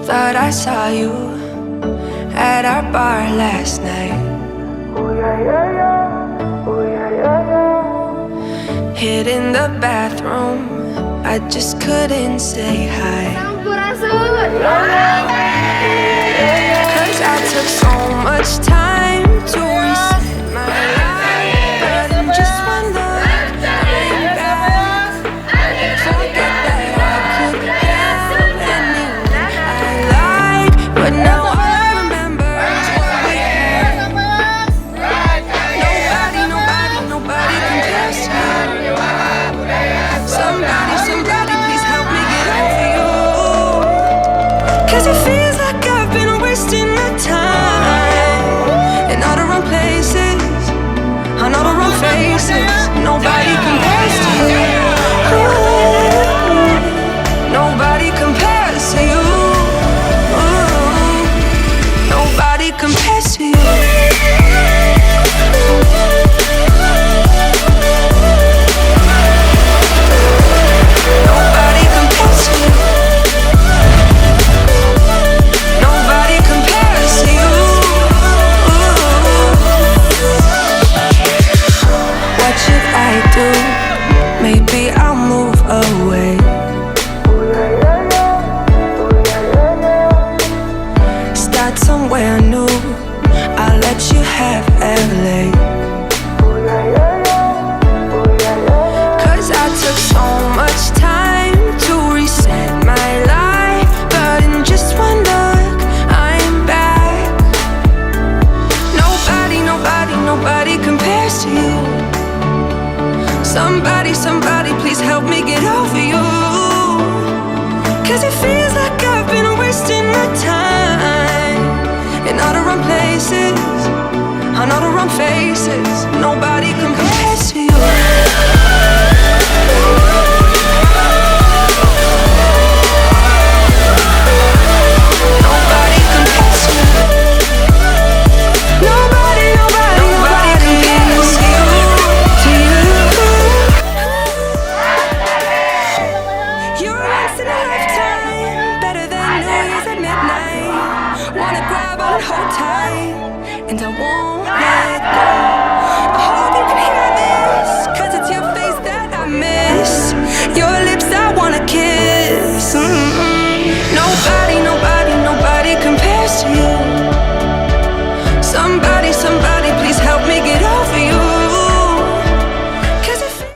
Thought I saw you at our bar last night. Ooh, yeah, yeah, yeah. Ooh, yeah, yeah, yeah. Hid in the bathroom, I just couldn't say hi. Cause I took so much time to reset my life, but in just one look, I'm back. Forget that I could have anyone I like, but now all I remember is what we had. Nobody compares to you. Somebody, please help me get over you. Cause it feels like I've been wasting my time in all the wrong places, on all the wrong faces. Nobody compares to you. Nobody compares to you. Nobody compares to you. Maybe I'll move away. Start somewhere new. I'll let you have LA. Cause I took so much time to reset my life, but in just one look, I'm back. Nobody compares to you. Somebody, please help me get over you. Cause it feels like I've been wasting my time in all the wrong places, on all the wrong faces. Nobody compares to you. Nobody compares to you. Nobody compares to you. You're once in a lifetime, better than New Year's at midnight. Wanna grab on, hold tight, and I won't